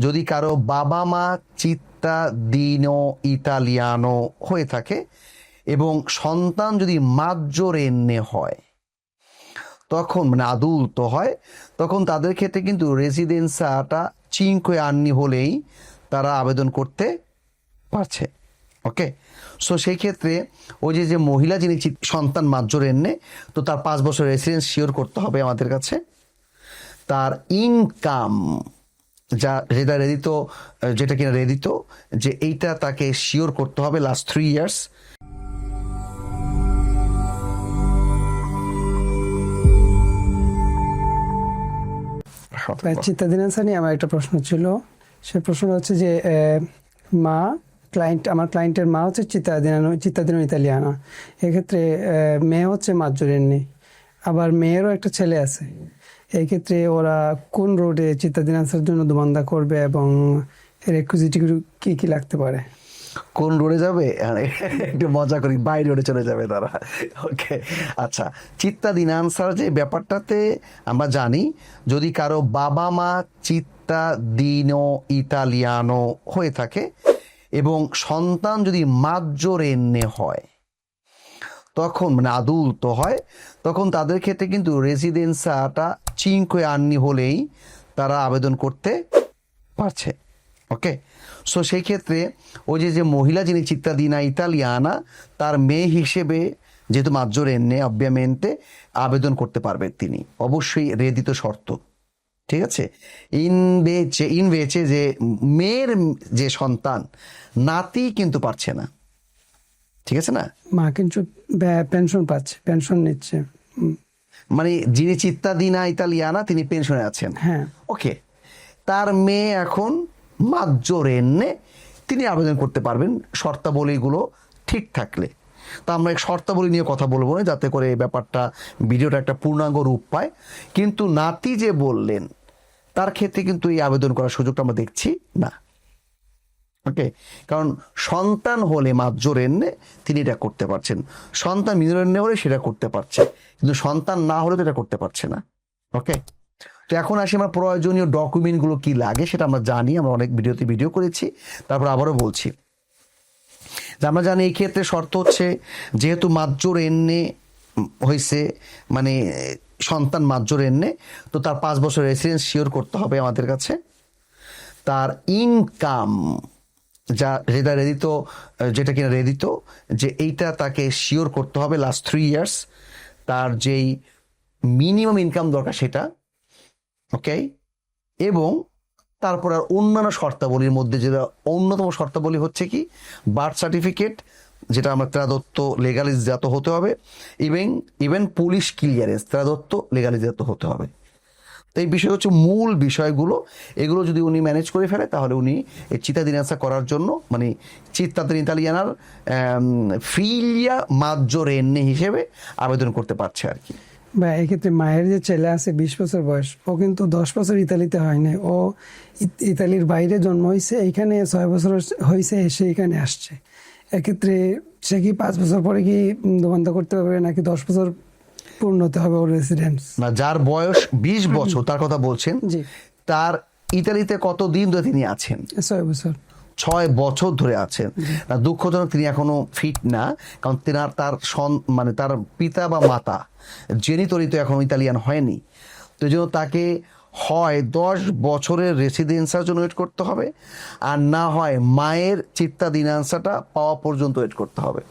যদি কারো বাবা মা চিত্তাদিনো ইতালিয়ানো হয়ে থাকে এবং সন্তান যদি মাজ্জোরেন্নে হয়, তখন মানে আদুল্ত হয়, তখন তাদের ক্ষেত্রে কিন্তু রেসিডেন্সাটা চিনকোয়ে আন্নি হলেই তারা আবেদন করতে পারছে। ওকে, সো সেই ক্ষেত্রে ওই যে মহিলা যিনি সন্তান মাজ্জোরেন্নে, তো তার 5 বছর রেসিডেন্স শিওর করতে হবে আমাদের কাছে। তার ইনকাম যেটা কিনা রেদিত, যে এইটা তাকে শিওর করতে হবে লাস্ট 3 ইয়ার্স। চিত্তাদিনান্সা নিয়ে আমার একটা প্রশ্ন ছিল। সে প্রশ্ন হচ্ছে যে আমার ক্লায়েন্টের মা হচ্ছে চিত্তাদিনো ইতালিয়ানা, এক্ষেত্রে মেয়ে হচ্ছে মাজ্জোরেন্নি, আবার মেয়েরও একটা ছেলে আছে। এই ক্ষেত্রে ওরা কোন রোডে চিত্তাদিনান্সার জন্য দোমান্দা করবে এবং রেকুইজিটি কি কি লাগতে পারে? কোন রোডে যাবে? একটু মজা করি, বাই রোডে চলে যাবে তারা। ওকে, আচ্ছা, চিত্তাদিনান্সার যে ব্যাপারটাতে আমরা জানি, যদি কারো বাবা মা চিত্তাদিনো ইতালিয়ানো হয়ে থাকে এবং সন্তান যদি মাজ্জোরেন্নে হয়, তখন মানে আদুল্ত হয়, তখন তাদের ক্ষেত্রে কিন্তু রেসিডেন্সাটা চিনকোয়ে আন্নি হলেই তারা আবেদন করতে পারছে। ওকে, সো সেই ক্ষেত্রে ওই যে মহিলা যিনি চিত্তাদিনা ইতালিয়ানা, তার মেয়ে হিসেবে যেহেতু মাজ্জোরেন্নে অবভিয়ামেন্টে আবেদন করতে পারবে তিনি, অবশ্যই রেদিত শর্ত। ঠিক আছে, ইনভেচে যে মেয়ের যে সন্তান, নাতি কিন্তু পারছে না। ঠিক আছে না, মা কিন্তু পেনশন পাচ্ছে, পেনশন নিচ্ছে, মানে যিনি চিত্তাদিনা ইতালিয়ানা তিনি পেনশনে আছেন। হ্যাঁ, ওকে, তার মেয়ে এখন মাজ্জোরেন্নে, তিনি আবেদন করতে পারবেন শর্তাবলীগুলো ঠিক থাকলে। তা আমরা শর্তাবলী নিয়ে কথা বলবো না, যাতে করে ব্যাপারটা ভিডিওটা একটা পূর্ণাঙ্গ রূপ পায়। কিন্তু নাতি যে বললেন, তার ক্ষেত্রে কিন্তু এই আবেদন করার সুযোগটা আমরা দেখছি না। ওকে, কারণ সন্তান হলে মাজ্জোরেন্নে তিনি এটা করতে পারছেন, সন্তান মিনোরেন্নে হলে সেটা করতে পারছে, কিন্তু সন্তান না হলে তো এটা করতে পারছে না। ওকে, তো এখন আসি আমরা প্রয়োজনীয় ডকুমেন্টগুলো কি লাগে সেটা আমরা জানি, আমরা অনেক ভিডিও করেছি, তারপর আবারও বলছি যে আমরা জানি এই ক্ষেত্রে শর্ত হচ্ছে, যেহেতু মাজ্জোরেন্নে হয়েছে মানে সন্তান মাজ্জোরেন্নে, তো তার 5 বছর রেসিডেন্স শিওর করতে হবে আমাদের কাছে। তার ইনকাম যেটা কিনা রেদিত, যে এইটা তাকে শিওর করতে হবে লাস্ট 3 ইয়ার্স। তার যেই মিনিমাম ইনকাম দরকার সেটা। ওকে, এবং তারপর আর অন্যান্য শর্তাবলীর মধ্যে যেটা অন্যতম শর্তাবলী হচ্ছে কি, বার্থ সার্টিফিকেট, যেটা আমরা ত্রাদত্ত লেগালিজাত হতে হবে, ইভেন পুলিশ ক্লিয়ারেন্স ত্রাদত্ত লেগালিজাত হতে হবে। তো এই বিষয় হচ্ছে মূল বিষয়গুলো। এগুলো যদি উনি ম্যানেজ করে ফেলে, তাহলে উনি এই চিত্তাদিনান্সা করার জন্য মানে চিত্তাদিন ইতালিয়ানার ফিলিয়া মাজ্জোরেন্নে হিসেবে আবেদন করতে পারছে আর কি। বা এক্ষেত্রে মায়ের যে ছেলে আছে 20 বছর বয়স, ও কিন্তু 10 বছর ইতালিতে হয়নি, ও ইতালির বাইরে জন্ম হয়েছে, এইখানে 6 বছর হয়েছে এসে এখানে আসছে। এক্ষেত্রে সে কি 5 বছর পরে কি দোমান্দা করতে পারবে, নাকি 10 বছর পূর্ণ হতে হবে ওর রেসিডেন্স? না, যার বয়স 20 বছর তার কথা বলছেন, জি, তার ইতালিতে কতদিন ধরে তিনি আছেন? 6 বছর। 6 বছর ধরে আছেন। না, দুঃখজনক তিনি এখনো ফিট না, কারণ মানে তার পিতা বা মাতা জেনিতরিত এখন ইতালিয়ান হয়নি। তো এই জন্য তাকে হয় 10 বছরের রেসিডেন্সার জন্য ওয়েট করতে হবে, আর না হয় মায়ের চিত্তাদিনান্সাটা পাওয়া পর্যন্ত ওয়েট করতে হবে।